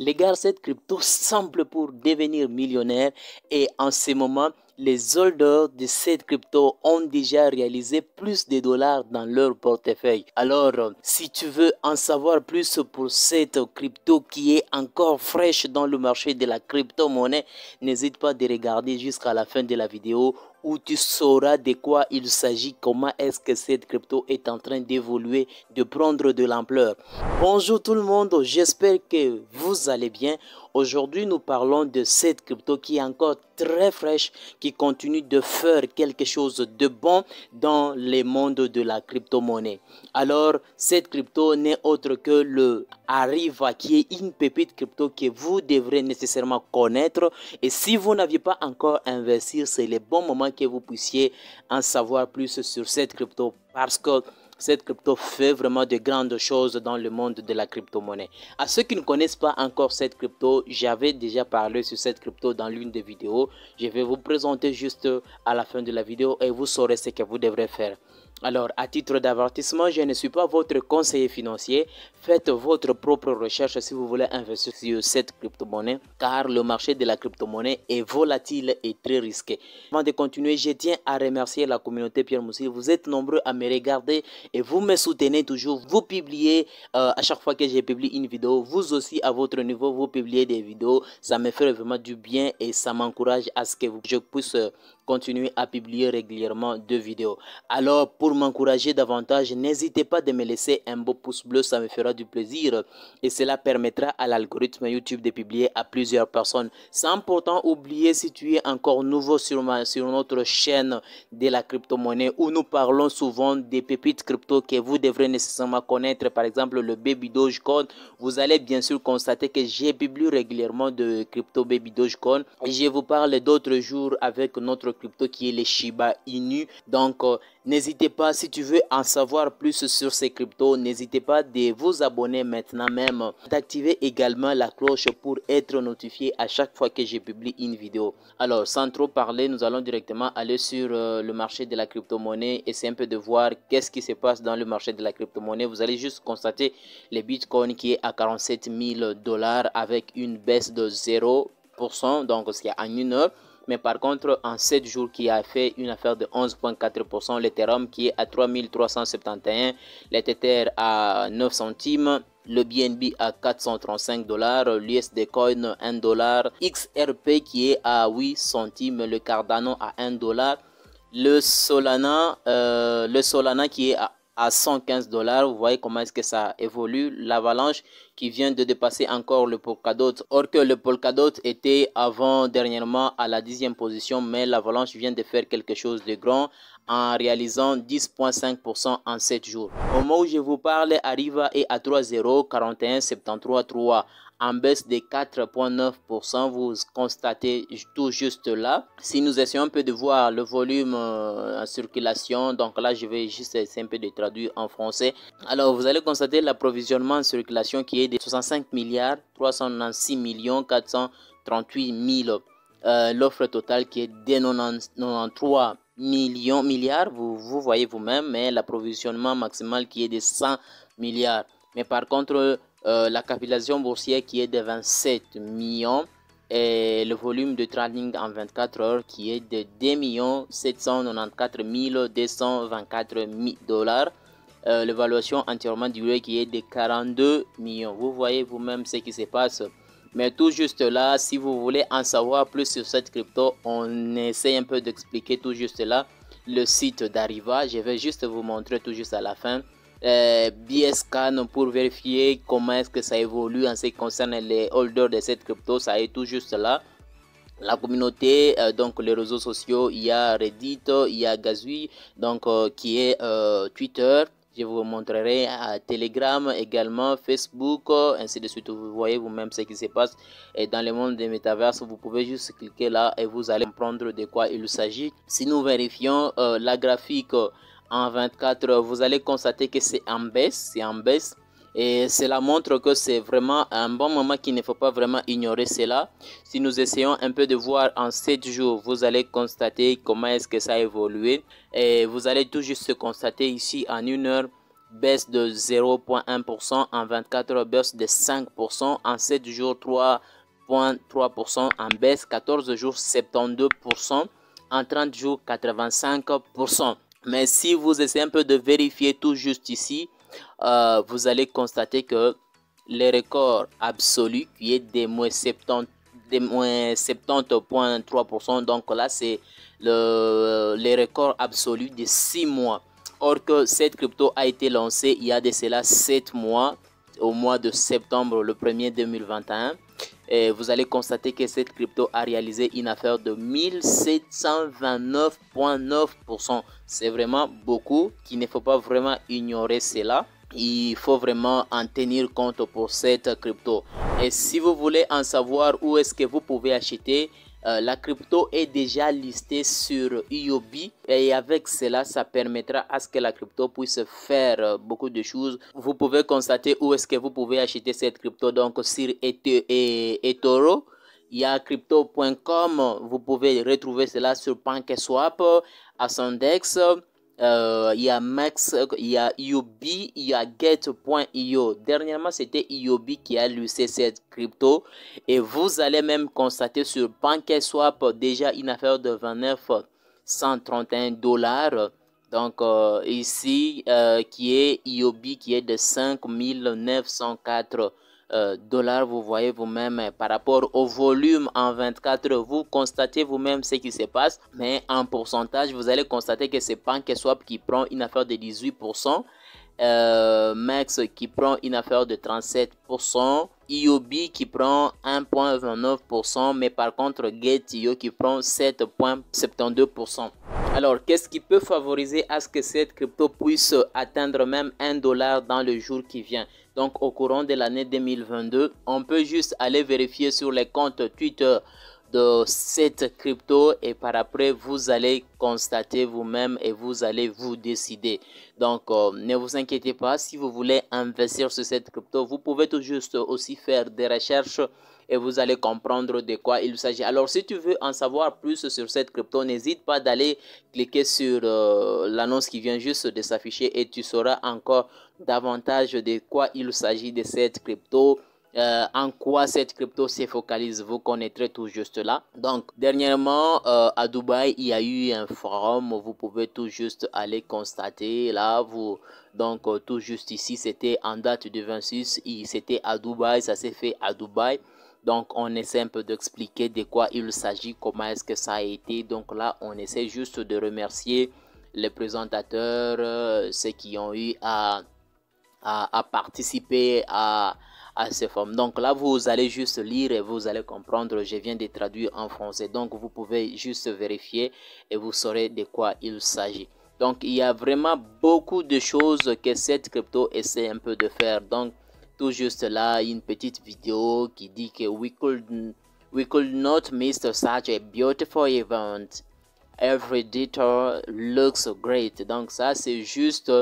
Les gars, cette crypto semble pour devenir millionnaire et en ce moment, les holders de cette crypto ont déjà réalisé plus de dollars dans leur portefeuille. Alors, si tu veux en savoir plus pour cette crypto qui est encore fraîche dans le marché de la crypto-monnaie, n'hésite pas de regarder jusqu'à la fin de la vidéo où tu sauras de quoi il s'agit, comment est-ce que cette crypto est en train d'évoluer, de prendre de l'ampleur. Bonjour tout le monde, j'espère que vous allez bien. Aujourd'hui, nous parlons de cette crypto qui est encore très fraîche, qui continue de faire quelque chose de bon dans le monde de la crypto-monnaie. Alors, cette crypto n'est autre que le Ariva, qui est une pépite crypto que vous devrez nécessairement connaître. Et si vous n'aviez pas encore investi, c'est le bon moment que vous puissiez en savoir plus sur cette crypto parce que cette crypto fait vraiment de grandes choses dans le monde de la crypto-monnaie. À ceux qui ne connaissent pas encore cette crypto, j'avais déjà parlé sur cette crypto dans l'une des vidéos. Je vais vous présenter juste à la fin de la vidéo et vous saurez ce que vous devrez faire. Alors, à titre d'avertissement, je ne suis pas votre conseiller financier. Faites votre propre recherche si vous voulez investir sur cette crypto-monnaie, car le marché de la crypto-monnaie est volatile et très risqué. Avant de continuer, je tiens à remercier la communauté Pierre Moussi. Vous êtes nombreux à me regarder et vous me soutenez toujours. Vous publiez à chaque fois que je publie une vidéo. Vous aussi, à votre niveau, vous publiez des vidéos. Ça me fait vraiment du bien et ça m'encourage à ce que je puisse continuer à publier régulièrement de vidéos. Alors, pour m'encourager davantage, n'hésitez pas de me laisser un beau pouce bleu, ça me fera du plaisir et cela permettra à l'algorithme YouTube de publier à plusieurs personnes. Sans pourtant oublier, si tu es encore nouveau sur notre chaîne de la crypto-monnaie où nous parlons souvent des pépites crypto que vous devrez nécessairement connaître, par exemple le Baby Dogecoin, vous allez bien sûr constater que j'ai publié régulièrement de crypto Baby Dogecoin et je vous parle d'autres jours avec notre crypto qui est les Shiba Inu. Donc n'hésitez pas, si tu veux en savoir plus sur ces cryptos, n'hésitez pas de vous abonner maintenant même, d'activer également la cloche pour être notifié à chaque fois que je publie une vidéo. Alors sans trop parler, nous allons directement aller sur le marché de la crypto-monnaie et c'est un peu de voir qu'est-ce qui se passe dans le marché de la crypto-monnaie. Vous allez juste constater le Bitcoin qui est à 47 000 $ avec une baisse de 0%, donc c'est en une heure. Mais par contre, en 7 jours, qui a fait une affaire de 11,4%, l'Ethereum qui est à 3371, l'Ether à 9 centimes, le BNB à 435 $, l'USD Coin 1 $, XRP qui est à 8 centimes, le Cardano à 1 $, le Solana qui est à 115 $. Vous voyez comment est-ce que ça évolue. L'Avalanche qui vient de dépasser encore le Polkadot. Or que le Polkadot était avant dernièrement à la 10e position, mais l'Avalanche vient de faire quelque chose de grand en réalisant 10,5% en 7 jours. Au moment où je vous parle, Ariva est à 3,0, 41,73,3 en baisse de 4,9%. Vous constatez tout juste là. Si nous essayons un peu de voir le volume en circulation, donc là je vais juste essayer un peu de traduire en français. Alors vous allez constater l'approvisionnement en circulation qui est de 65 milliards 396 millions 438 000. L'offre totale qui est de 93 milliards, vous voyez vous-même, mais l'approvisionnement maximal qui est de 100 milliards. Mais par contre, la capitalisation boursière qui est de 27 millions et le volume de trading en 24 heures qui est de 2 794 224 $. L'évaluation entièrement durée qui est de 42 millions. Vous voyez vous-même ce qui se passe. Mais tout juste là, si vous voulez en savoir plus sur cette crypto, on essaie un peu d'expliquer tout juste là le site d'Ariva. Je vais juste vous montrer tout juste à la fin. BScan pour vérifier comment est-ce que ça évolue en ce qui concerne les holders de cette crypto. Ça est tout juste là. La communauté, donc les réseaux sociaux, il y a Reddit, il y a Gazui, donc qui est Twitter. Je vous montrerai à Telegram également, Facebook, ainsi de suite. Vous voyez vous-même ce qui se passe. Et dans le monde des métaverses, vous pouvez juste cliquer là et vous allez comprendre de quoi il s'agit. Si nous vérifions la graphique en 24 heures, vous allez constater que c'est en baisse. Et cela montre que c'est vraiment un bon moment qu'il ne faut pas vraiment ignorer cela. Si nous essayons un peu de voir en 7 jours, vous allez constater comment est-ce que ça a évolué. Et vous allez tout juste constater ici en une heure baisse de 0,1%, en 24 heures baisse de 5%, en 7 jours 3,3%, en baisse 14 jours 72%, en 30 jours 85%. Mais si vous essayez un peu de vérifier tout juste ici, vous allez constater que les records absolus qui est des moins 70,3%, donc là c'est les records absolus de 6 mois. Or que cette crypto a été lancée il y a de cela 7 mois, au mois de septembre le 1er 2021. Et vous allez constater que cette crypto a réalisé une affaire de 1729,9%. C'est vraiment beaucoup, qu'il ne faut pas vraiment ignorer cela. Il faut vraiment en tenir compte pour cette crypto. Et si vous voulez en savoir où est-ce que vous pouvez acheter, la crypto est déjà listée sur Huobi et avec cela, ça permettra à ce que la crypto puisse faire beaucoup de choses. Vous pouvez constater où est-ce que vous pouvez acheter cette crypto. Donc sur eToro, il y a crypto.com, vous pouvez retrouver cela sur PancakeSwap, Ascendex. Il y a Max, il y a Huobi, il y a Get.io. Dernièrement, c'était Huobi qui a lancé cette crypto. Et vous allez même constater sur PancakeSwap déjà une affaire de 29,131 $. Donc ici, qui est Huobi qui est de 5,904 $. Vous voyez vous-même par rapport au volume en 24 heures, vous constatez vous-même ce qui se passe, mais en pourcentage vous allez constater que c'est PancakeSwap qui prend une affaire de 18%, Max qui prend une affaire de 37%, Huobi qui prend 1,29%, mais par contre Get.io qui prend 7,72%. Alors, qu'est-ce qui peut favoriser à ce que cette crypto puisse atteindre même $1 dans le jour qui vient? Donc, au courant de l'année 2022, on peut juste aller vérifier sur les comptes Twitter de cette crypto et par après, vous allez constater vous-même et vous allez vous décider. Donc, ne vous inquiétez pas, si vous voulez investir sur cette crypto, vous pouvez tout juste aussi faire des recherches et vous allez comprendre de quoi il s'agit. Alors, si tu veux en savoir plus sur cette crypto, n'hésite pas d'aller cliquer sur l'annonce qui vient juste de s'afficher et tu sauras encore davantage de quoi il s'agit de cette crypto. En quoi cette crypto se focalise, vous connaîtrez tout juste là. Donc dernièrement à Dubaï il y a eu un forum, vous pouvez tout juste aller constater là. Donc tout juste ici c'était en date du 26, c'était à Dubaï, ça s'est fait à Dubaï. Donc on essaie un peu d'expliquer de quoi il s'agit, comment est-ce que ça a été. Donc là on essaie juste de remercier les présentateurs, ceux qui ont eu à participer à ce forum. Donc là, vous allez juste lire et vous allez comprendre. Je viens de traduire en français. Donc, vous pouvez juste vérifier et vous saurez de quoi il s'agit. Donc, il y a vraiment beaucoup de choses que cette crypto essaie un peu de faire. Donc, tout juste là, une petite vidéo qui dit que we could not miss such a beautiful event. Every detail looks great. Donc, ça, c'est juste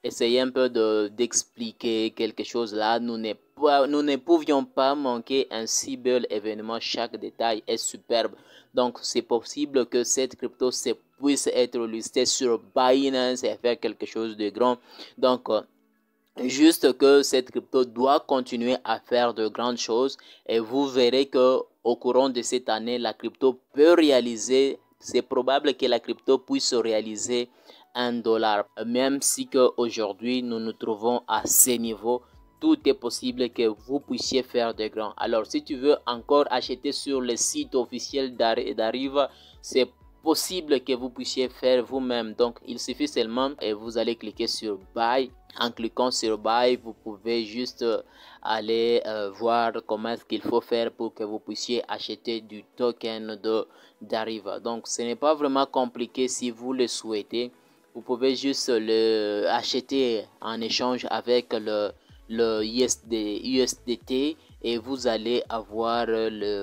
essayer un peu d'expliquer quelque chose là. Nous ne pouvions pas manquer un si bel événement. Chaque détail est superbe. Donc, c'est possible que cette crypto puisse être listée sur Binance et faire quelque chose de grand. Donc, juste que cette crypto doit continuer à faire de grandes choses. Et vous verrez que au courant de cette année, la crypto peut réaliser. C'est probable que la crypto puisse réaliser $1. Même si qu'aujourd'hui nous nous trouvons à ces niveaux, tout est possible que vous puissiez faire de grands. Alors si tu veux encore acheter sur le site officiel d'Ariva, c'est possible que vous puissiez faire vous-même. Donc il suffit seulement et vous allez cliquer sur Buy. En cliquant sur Buy, vous pouvez juste aller voir comment est-ce qu'il faut faire pour que vous puissiez acheter du token d'Ariva. Donc ce n'est pas vraiment compliqué si vous le souhaitez. Vous pouvez juste le acheter en échange avec le USDT et vous allez avoir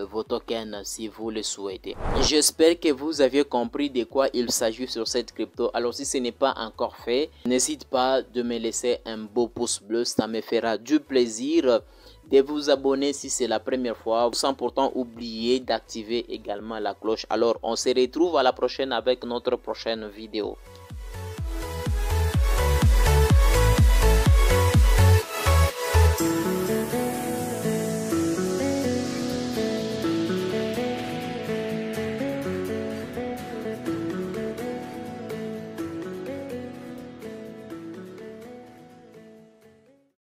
vos tokens si vous le souhaitez. J'espère que vous avez compris de quoi il s'agit sur cette crypto. Alors si ce n'est pas encore fait, n'hésite pas de me laisser un beau pouce bleu, ça me fera du plaisir de vous abonner si c'est la première fois, sans pourtant oublier d'activer également la cloche. Alors on se retrouve à la prochaine avec notre prochaine vidéo.